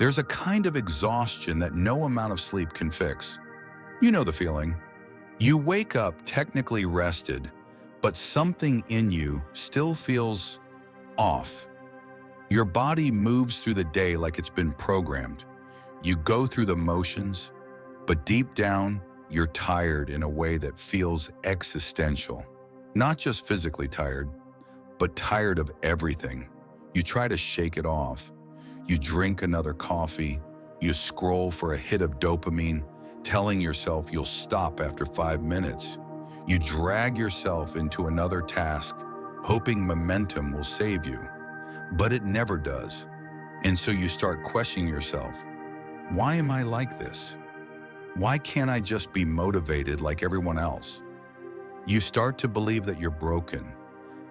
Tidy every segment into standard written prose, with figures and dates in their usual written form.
There's a kind of exhaustion that no amount of sleep can fix. You know the feeling. You wake up technically rested, but something in you still feels off. Your body moves through the day like it's been programmed. You go through the motions, but deep down, you're tired in a way that feels existential. Not just physically tired, but tired of everything. You try to shake it off. You drink another coffee. You scroll for a hit of dopamine, telling yourself you'll stop after 5 minutes. You drag yourself into another task, hoping momentum will save you. But it never does. And so you start questioning yourself. Why am I like this? Why can't I just be motivated like everyone else? You start to believe that you're broken,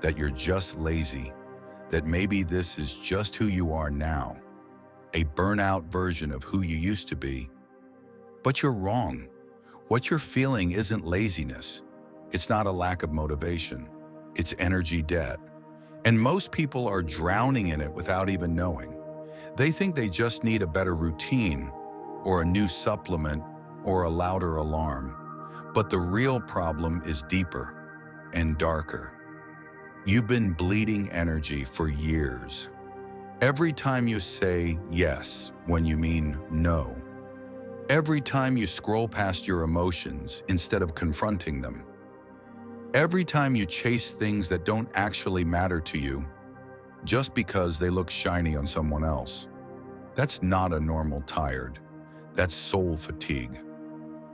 that you're just lazy, that maybe this is just who you are now, a burnout version of who you used to be. But you're wrong. What you're feeling isn't laziness. It's not a lack of motivation. It's energy debt. And most people are drowning in it without even knowing. They think they just need a better routine or a new supplement or a louder alarm. But the real problem is deeper and darker. You've been bleeding energy for years. Every time you say yes when you mean no. Every time you scroll past your emotions instead of confronting them. Every time you chase things that don't actually matter to you just because they look shiny on someone else. That's not a normal tired. That's soul fatigue.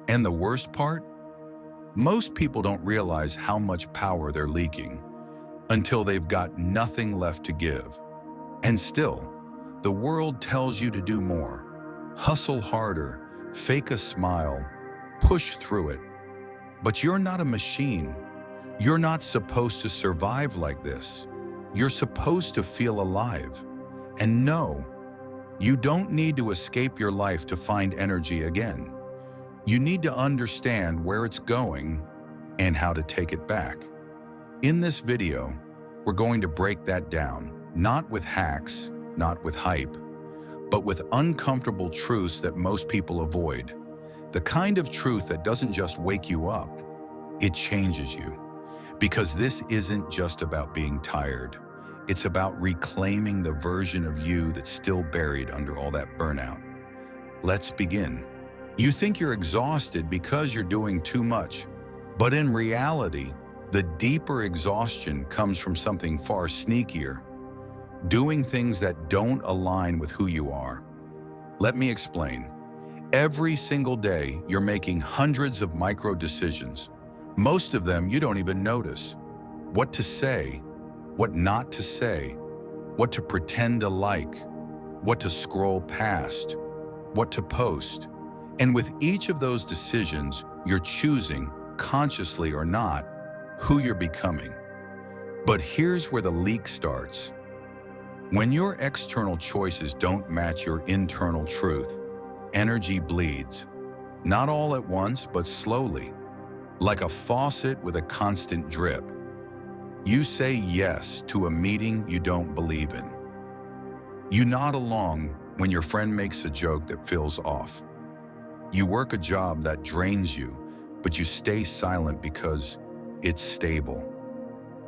And the worst part? Most people don't realize how much power they're leaking until they've got nothing left to give. And still, the world tells you to do more. Hustle harder, fake a smile, push through it. But you're not a machine. You're not supposed to survive like this. You're supposed to feel alive. And no, you don't need to escape your life to find energy again. You need to understand where it's going and how to take it back. In this video, we're going to break that down, not with hacks, not with hype, but with uncomfortable truths that most people avoid. The kind of truth that doesn't just wake you up, it changes you. Because this isn't just about being tired. It's about reclaiming the version of you that's still buried under all that burnout. Let's begin. You think you're exhausted because you're doing too much. But in reality, the deeper exhaustion comes from something far sneakier. Doing things that don't align with who you are. Let me explain. Every single day, you're making hundreds of micro decisions. Most of them you don't even notice. What to say, what not to say, what to pretend to like, what to scroll past, what to post. And with each of those decisions, you're choosing, consciously or not, who you're becoming. But here's where the leak starts. When your external choices don't match your internal truth, energy bleeds. Not all at once, but slowly. Like a faucet with a constant drip. You say yes to a meeting you don't believe in. You nod along when your friend makes a joke that feels off. You work a job that drains you, but you stay silent because it's stable.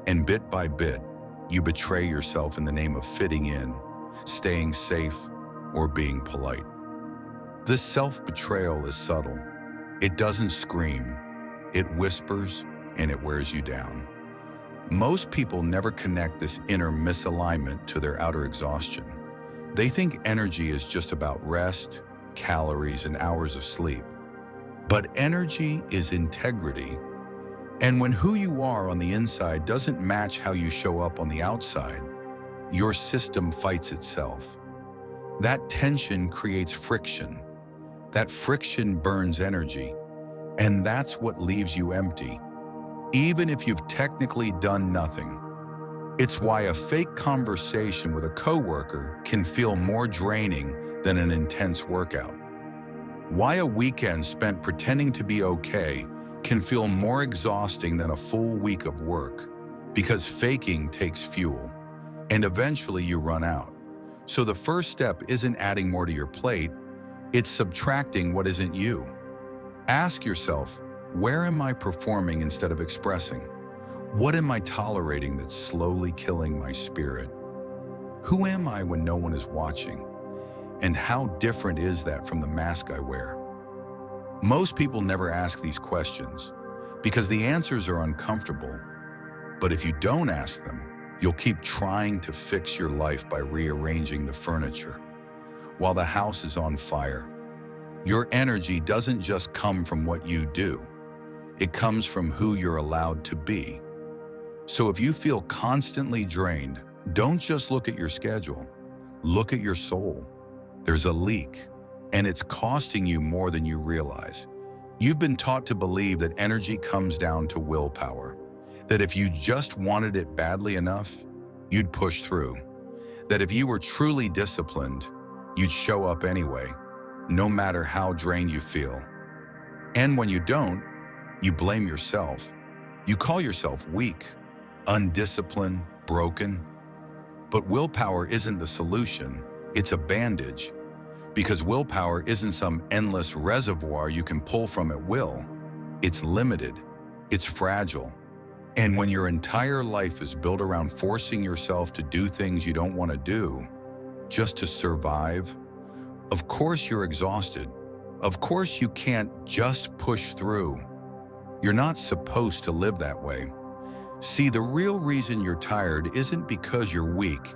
And bit by bit, you betray yourself in the name of fitting in, staying safe, or being polite. This self-betrayal is subtle. It doesn't scream. It whispers and it wears you down. Most people never connect this inner misalignment to their outer exhaustion. They think energy is just about rest, calories, and hours of sleep. But energy is integrity. And when who you are on the inside doesn't match how you show up on the outside, your system fights itself. That tension creates friction. That friction burns energy. And that's what leaves you empty, even if you've technically done nothing. It's why a fake conversation with a coworker can feel more draining than an intense workout. Why a weekend spent pretending to be okay can feel more exhausting than a full week of work, because faking takes fuel, and eventually you run out. So the first step isn't adding more to your plate, it's subtracting what isn't you. Ask yourself, where am I performing instead of expressing? What am I tolerating that's slowly killing my spirit? Who am I when no one is watching? And how different is that from the mask I wear? Most people never ask these questions because the answers are uncomfortable. But if you don't ask them, you'll keep trying to fix your life by rearranging the furniture while the house is on fire. Your energy doesn't just come from what you do. It comes from who you're allowed to be. So if you feel constantly drained, don't just look at your schedule. Look at your soul. There's a leak, and it's costing you more than you realize. You've been taught to believe that energy comes down to willpower, that if you just wanted it badly enough, you'd push through, that if you were truly disciplined, you'd show up anyway, no matter how drained you feel. And when you don't, you blame yourself. You call yourself weak, undisciplined, broken. But willpower isn't the solution, it's a bandage. Because willpower isn't some endless reservoir you can pull from at will. It's limited, it's fragile. And when your entire life is built around forcing yourself to do things you don't want to do, just to survive, of course you're exhausted. Of course you can't just push through. You're not supposed to live that way. See, the real reason you're tired isn't because you're weak.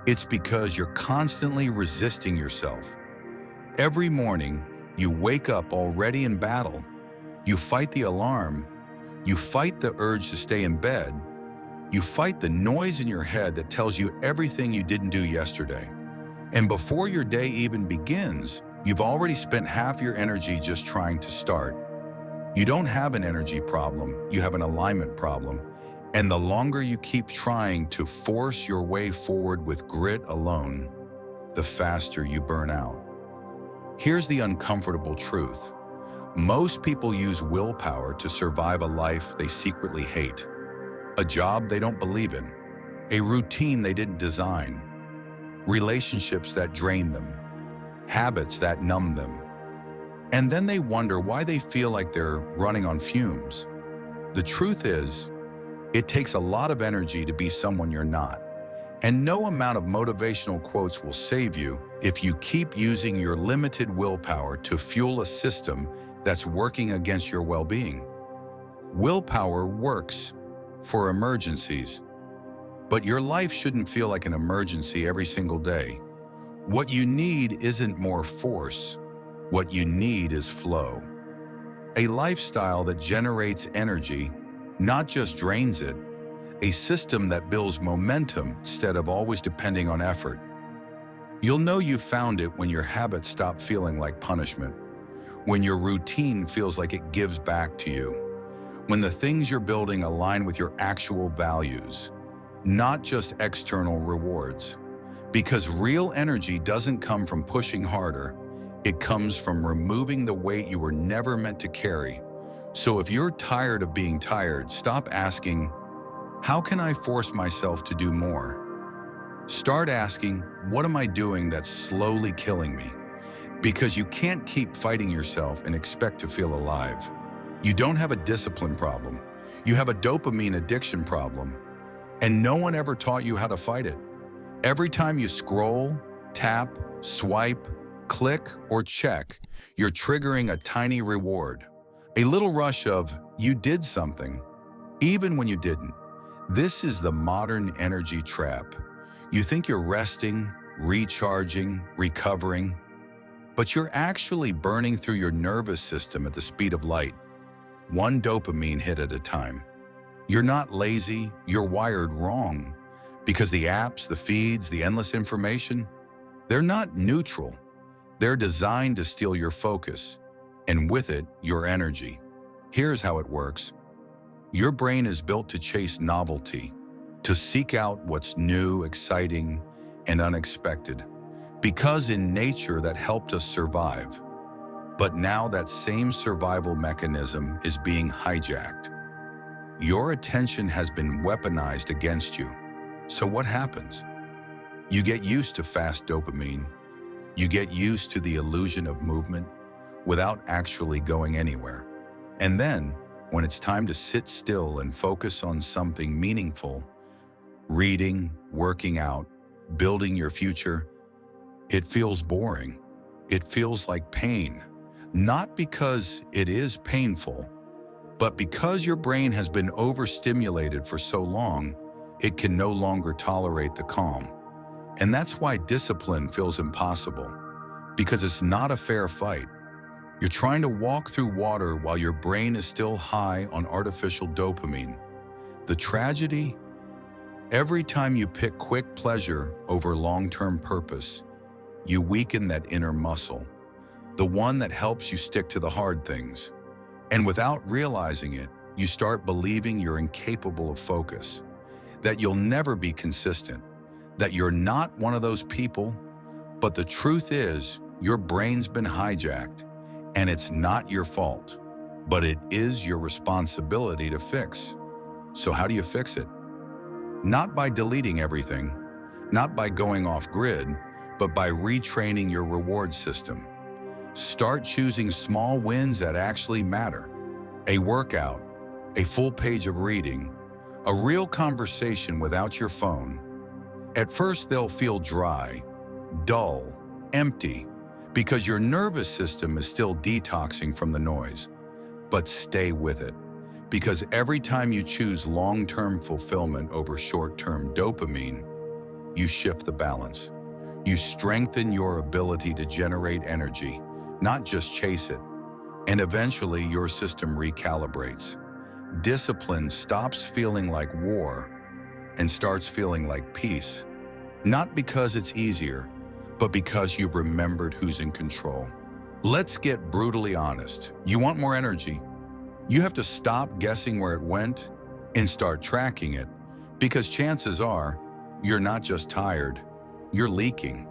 It's because you're constantly resisting yourself. Every morning, you wake up already in battle. You fight the alarm. You fight the urge to stay in bed. You fight the noise in your head that tells you everything you didn't do yesterday. And before your day even begins, you've already spent half your energy just trying to start. You don't have an energy problem, you have an alignment problem. And the longer you keep trying to force your way forward with grit alone, the faster you burn out. Here's the uncomfortable truth. Most people use willpower to survive a life they secretly hate, a job they don't believe in, a routine they didn't design, relationships that drain them, habits that numb them. And then they wonder why they feel like they're running on fumes. The truth is, it takes a lot of energy to be someone you're not. And no amount of motivational quotes will save you if you keep using your limited willpower to fuel a system that's working against your well-being. Willpower works for emergencies, but your life shouldn't feel like an emergency every single day. What you need isn't more force. What you need is flow. A lifestyle that generates energy, not just drains it. A system that builds momentum instead of always depending on effort. You'll know you found it when your habits stop feeling like punishment, when your routine feels like it gives back to you, when the things you're building align with your actual values, not just external rewards. Because real energy doesn't come from pushing harder, it comes from removing the weight you were never meant to carry. So if you're tired of being tired, stop asking, how can I force myself to do more? Start asking, what am I doing that's slowly killing me? Because you can't keep fighting yourself and expect to feel alive. You don't have a discipline problem. You have a dopamine addiction problem. And no one ever taught you how to fight it. Every time you scroll, tap, swipe, click, or check, you're triggering a tiny reward. A little rush of, you did something, even when you didn't. This is the modern energy trap. You think you're resting, recharging, recovering, but you're actually burning through your nervous system at the speed of light, one dopamine hit at a time. You're not lazy, you're wired wrong, because the apps, the feeds, the endless information, they're not neutral. They're designed to steal your focus, and with it, your energy. Here's how it works. Your brain is built to chase novelty, to seek out what's new, exciting, and unexpected, because in nature that helped us survive. But now that same survival mechanism is being hijacked. Your attention has been weaponized against you. So what happens? You get used to fast dopamine. You get used to the illusion of movement without actually going anywhere. And then, when it's time to sit still and focus on something meaningful, reading, working out, building your future, it feels boring. It feels like pain. Not because it is painful, but because your brain has been overstimulated for so long, it can no longer tolerate the calm. And that's why discipline feels impossible, because it's not a fair fight. You're trying to walk through water while your brain is still high on artificial dopamine. The tragedy? Every time you pick quick pleasure over long-term purpose, you weaken that inner muscle, the one that helps you stick to the hard things. And without realizing it, you start believing you're incapable of focus, that you'll never be consistent, that you're not one of those people. But the truth is, your brain's been hijacked, and it's not your fault, but it is your responsibility to fix. So how do you fix it? Not by deleting everything, not by going off grid, but by retraining your reward system. Start choosing small wins that actually matter. A workout, a full page of reading, a real conversation without your phone. At first, they'll feel dry, dull, empty, because your nervous system is still detoxing from the noise. But stay with it, because every time you choose long-term fulfillment over short-term dopamine, you shift the balance. You strengthen your ability to generate energy, not just chase it. And eventually, your system recalibrates. Discipline stops feeling like war and starts feeling like peace, not because it's easier, but because you've remembered who's in control. Let's get brutally honest. You want more energy? You have to stop guessing where it went and start tracking it, because chances are you're not just tired, you're leaking.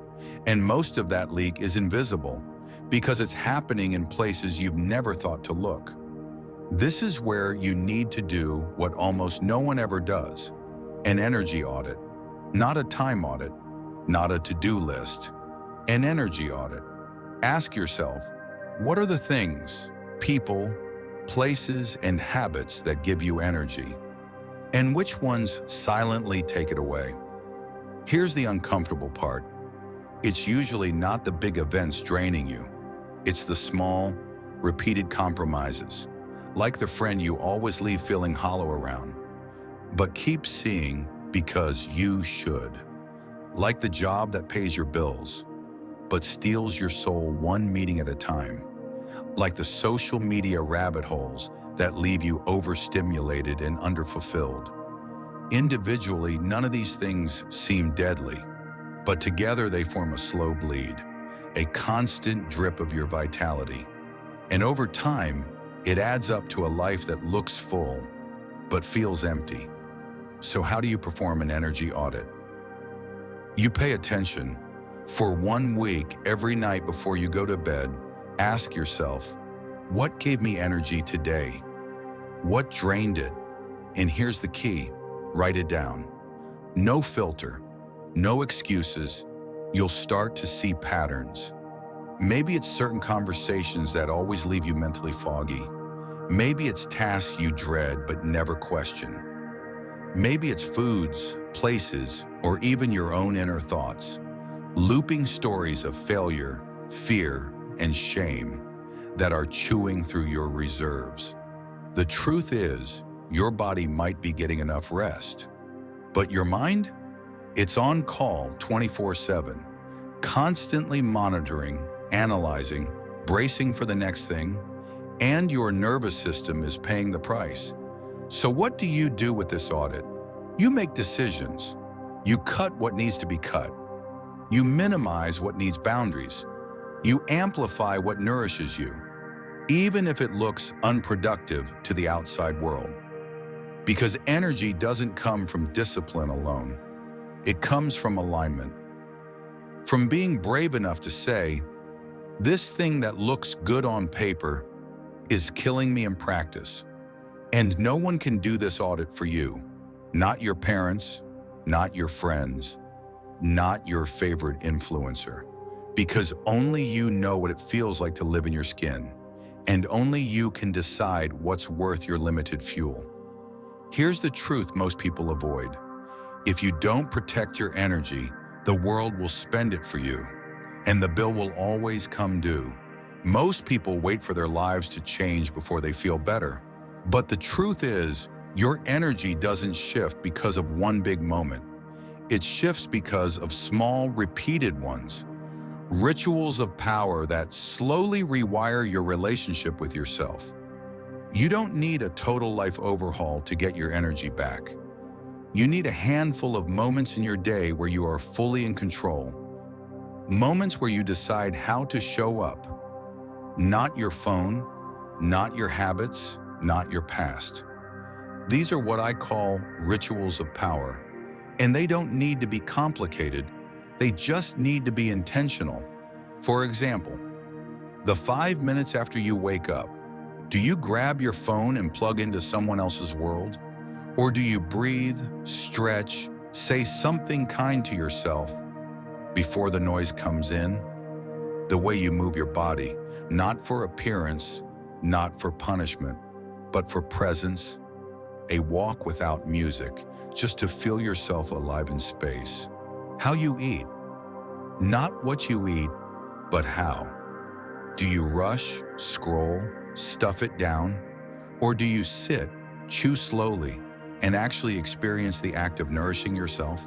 And most of that leak is invisible because it's happening in places you've never thought to look. This is where you need to do what almost no one ever does: an energy audit. Not a time audit, not a to-do list, an energy audit. Ask yourself, what are the things, people, places, and habits that give you energy? And which ones silently take it away? Here's the uncomfortable part. It's usually not the big events draining you. It's the small, repeated compromises, like the friend you always leave feeling hollow around, but keep seeing because you should. Like the job that pays your bills, but steals your soul one meeting at a time. Like the social media rabbit holes that leave you overstimulated and underfulfilled. Individually, none of these things seem deadly, but together they form a slow bleed, a constant drip of your vitality. And over time, it adds up to a life that looks full, but feels empty. So how do you perform an energy audit? You pay attention. For 1 week, every night before you go to bed, ask yourself, what gave me energy today? What drained it? And here's the key, write it down. No filter, no excuses. You'll start to see patterns. Maybe it's certain conversations that always leave you mentally foggy. Maybe it's tasks you dread but never question. Maybe it's foods, places, or even your own inner thoughts. Looping stories of failure, fear, and shame that are chewing through your reserves. The truth is, your body might be getting enough rest, but your mind? It's on call 24/7, constantly monitoring, analyzing, bracing for the next thing, and your nervous system is paying the price. So what do you do with this audit? You make decisions. You cut what needs to be cut. You minimize what needs boundaries. You amplify what nourishes you, even if it looks unproductive to the outside world. Because energy doesn't come from discipline alone. It comes from alignment. From being brave enough to say, this thing that looks good on paper is killing me in practice. And no one can do this audit for you. Not your parents, not your friends, not your favorite influencer. Because only you know what it feels like to live in your skin, and only you can decide what's worth your limited fuel. Here's the truth most people avoid. If you don't protect your energy, the world will spend it for you, and the bill will always come due. Most people wait for their lives to change before they feel better. But the truth is, your energy doesn't shift because of one big moment. It shifts because of small, repeated ones. Rituals of power that slowly rewire your relationship with yourself. You don't need a total life overhaul to get your energy back. You need a handful of moments in your day where you are fully in control. Moments where you decide how to show up. Not your phone, not your habits, not your past. These are what I call rituals of power. And they don't need to be complicated. They just need to be intentional. For example, the 5 minutes after you wake up, do you grab your phone and plug into someone else's world? Or do you breathe, stretch, say something kind to yourself before the noise comes in? The way you move your body, not for appearance, not for punishment, but for presence. A walk without music, just to feel yourself alive in space. How you eat. Not what you eat, but how. Do you rush, scroll, stuff it down? Or do you sit, chew slowly, and actually experience the act of nourishing yourself?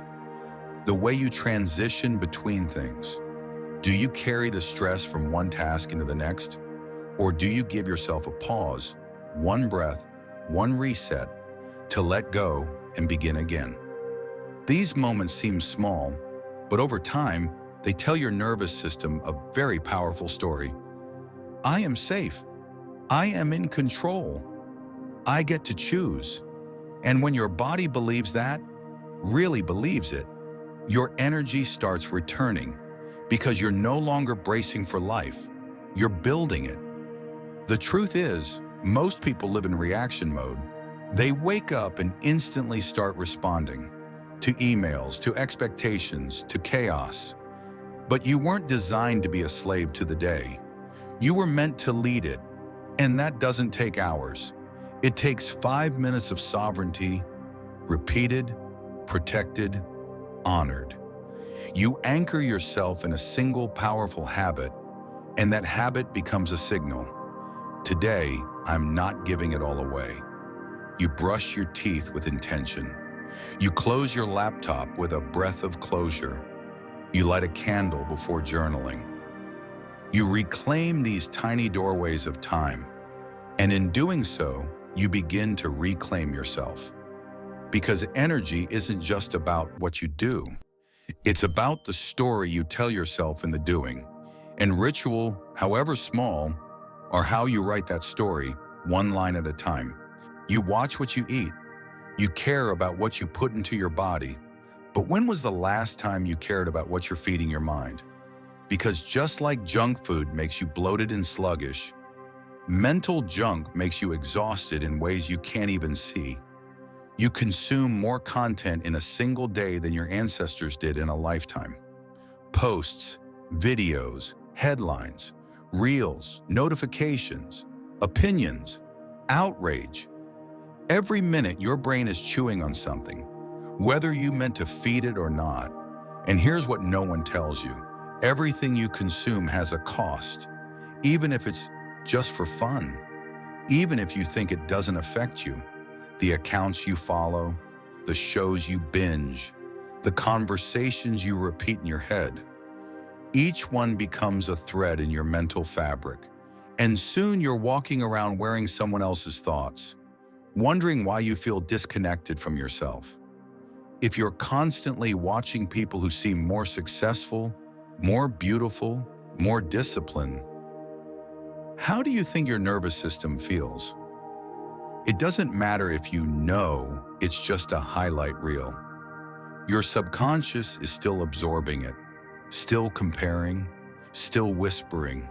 The way you transition between things. Do you carry the stress from one task into the next? Or do you give yourself a pause, one breath, one reset, to let go and begin again? These moments seem small, but over time, they tell your nervous system a very powerful story. I am safe. I am in control. I get to choose. And when your body believes that, really believes it, your energy starts returning because you're no longer bracing for life. You're building it. The truth is, most people live in reaction mode. They wake up and instantly start responding to emails, to expectations, to chaos. But you weren't designed to be a slave to the day. You were meant to lead it, and that doesn't take hours. It takes 5 minutes of sovereignty, repeated, protected, honored. You anchor yourself in a single powerful habit, and that habit becomes a signal. Today, I'm not giving it all away. You brush your teeth with intention. You close your laptop with a breath of closure. You light a candle before journaling. You reclaim these tiny doorways of time, and in doing so, you begin to reclaim yourself. Because energy isn't just about what you do. It's about the story you tell yourself in the doing. And ritual, however small, are how you write that story, one line at a time. You watch what you eat. You care about what you put into your body. But when was the last time you cared about what you're feeding your mind? Because just like junk food makes you bloated and sluggish, mental junk makes you exhausted in ways you can't even see. You consume more content in a single day than your ancestors did in a lifetime. Posts, videos, headlines, reels, notifications, opinions, outrage. Every minute your brain is chewing on something, whether you meant to feed it or not. And here's what no one tells you. Everything you consume has a cost, even if it's just for fun, even if you think it doesn't affect you. The accounts you follow, the shows you binge, the conversations you repeat in your head. Each one becomes a thread in your mental fabric, and soon you're walking around wearing someone else's thoughts, wondering why you feel disconnected from yourself. If you're constantly watching people who seem more successful, more beautiful, more disciplined, how do you think your nervous system feels? It doesn't matter if you know it's just a highlight reel. Your subconscious is still absorbing it, still comparing, still whispering.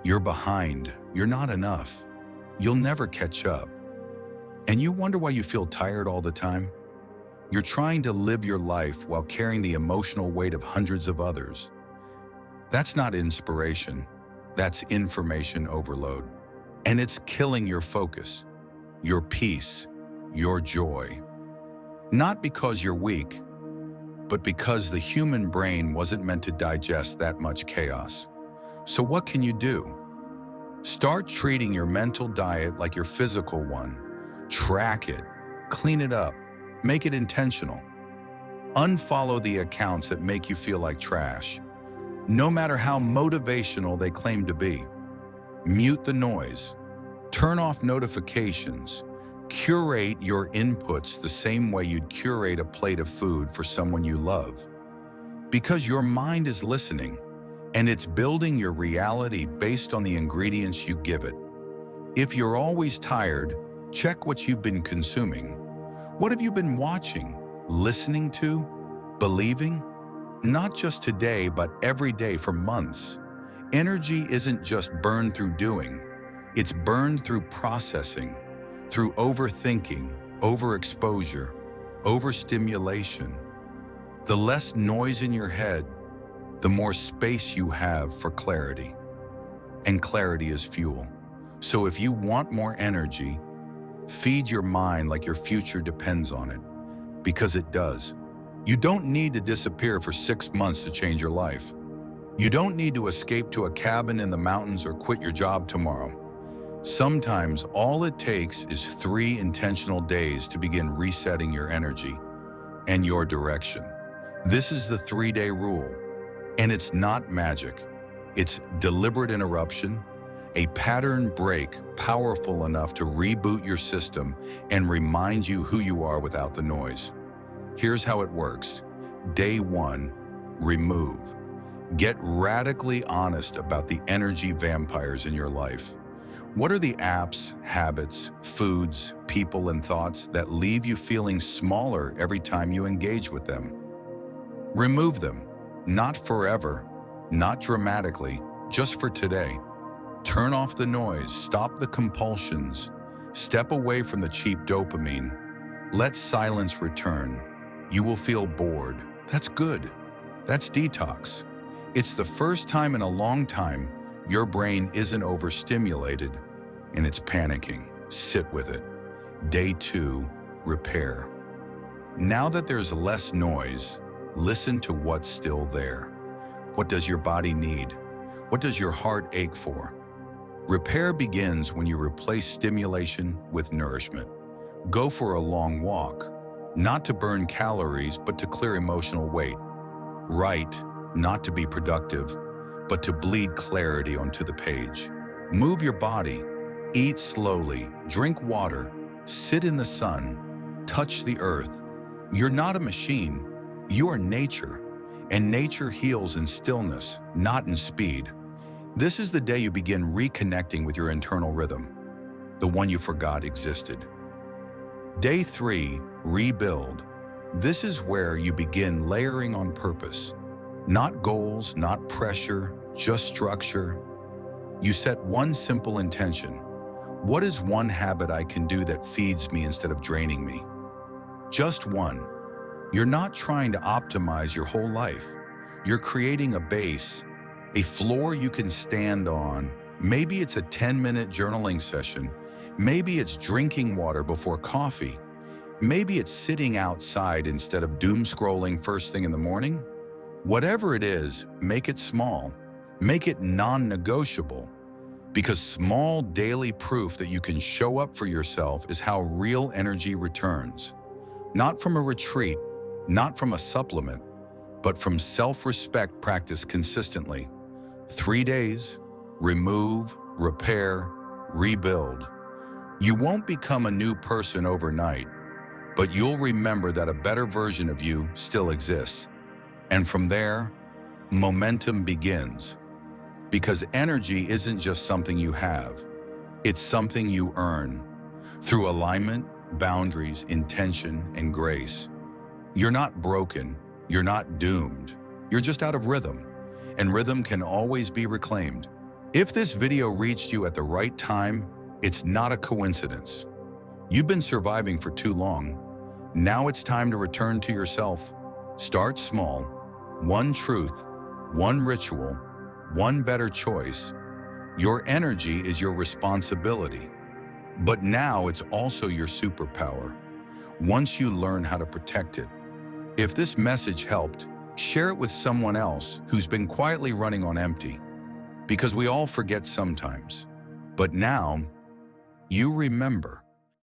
You're behind, you're not enough, you'll never catch up. And you wonder why you feel tired all the time? You're trying to live your life while carrying the emotional weight of hundreds of others. That's not inspiration. That's information overload. And it's killing your focus, your peace, your joy. Not because you're weak, but because the human brain wasn't meant to digest that much chaos. So what can you do? Start treating your mental diet like your physical one. Track it, clean it up, make it intentional. Unfollow the accounts that make you feel like trash, no matter how motivational they claim to be. Mute the noise, turn off notifications, curate your inputs the same way you'd curate a plate of food for someone you love. Because your mind is listening, and it's building your reality based on the ingredients you give it. If you're always tired, check what you've been consuming. What have you been watching, listening to, believing? Not just today, but every day for months. Energy isn't just burned through doing. It's burned through processing, through overthinking, overexposure, overstimulation. The less noise in your head, the more space you have for clarity. And clarity is fuel. So if you want more energy, feed your mind like your future depends on it, because it does. You don't need to disappear for 6 months to change your life. You don't need to escape to a cabin in the mountains or quit your job tomorrow. Sometimes all it takes is 3 intentional days to begin resetting your energy and your direction. This is the 3-day rule. And it's not magic. It's deliberate interruption, a pattern break powerful enough to reboot your system and remind you who you are without the noise. Here's how it works. Day 1, remove. Get radically honest about the energy vampires in your life. What are the apps, habits, foods, people, and thoughts that leave you feeling smaller every time you engage with them? Remove them. Not forever, not dramatically, just for today. Turn off the noise, stop the compulsions, step away from the cheap dopamine. Let silence return. You will feel bored. That's good. That's detox. It's the first time in a long time your brain isn't overstimulated and it's panicking. Sit with it. Day 2, repair. Now that there's less noise, listen to what's still there. What does your body need? What does your heart ache for? Repair begins when you replace stimulation with nourishment. Go for a long walk, not to burn calories, but to clear emotional weight. Write, not to be productive, but to bleed clarity onto the page. Move your body, eat slowly, drink water, sit in the sun, touch the earth. You're not a machine. You are nature, and nature heals in stillness, not in speed. This is the day you begin reconnecting with your internal rhythm, the one you forgot existed. Day 3, rebuild. This is where you begin layering on purpose. Not goals, not pressure, just structure. You set one simple intention. What is one habit I can do that feeds me instead of draining me? Just one. You're not trying to optimize your whole life. You're creating a base, a floor you can stand on. Maybe it's a 10-minute journaling session. Maybe it's drinking water before coffee. Maybe it's sitting outside instead of doom scrolling first thing in the morning. Whatever it is, make it small. Make it non-negotiable. Because small daily proof that you can show up for yourself is how real energy returns. Not from a retreat, not from a supplement, but from self-respect practiced consistently. 3 days, remove, repair, rebuild. You won't become a new person overnight, but you'll remember that a better version of you still exists. And from there, momentum begins. Because energy isn't just something you have, it's something you earn. Through alignment, boundaries, intention, and grace. You're not broken, you're not doomed, you're just out of rhythm. And rhythm can always be reclaimed. If this video reached you at the right time, it's not a coincidence. You've been surviving for too long. Now it's time to return to yourself. Start small. One truth, one ritual, one better choice. Your energy is your responsibility. But now it's also your superpower. Once you learn how to protect it. If this message helped, share it with someone else who's been quietly running on empty. Because we all forget sometimes. But now, you remember.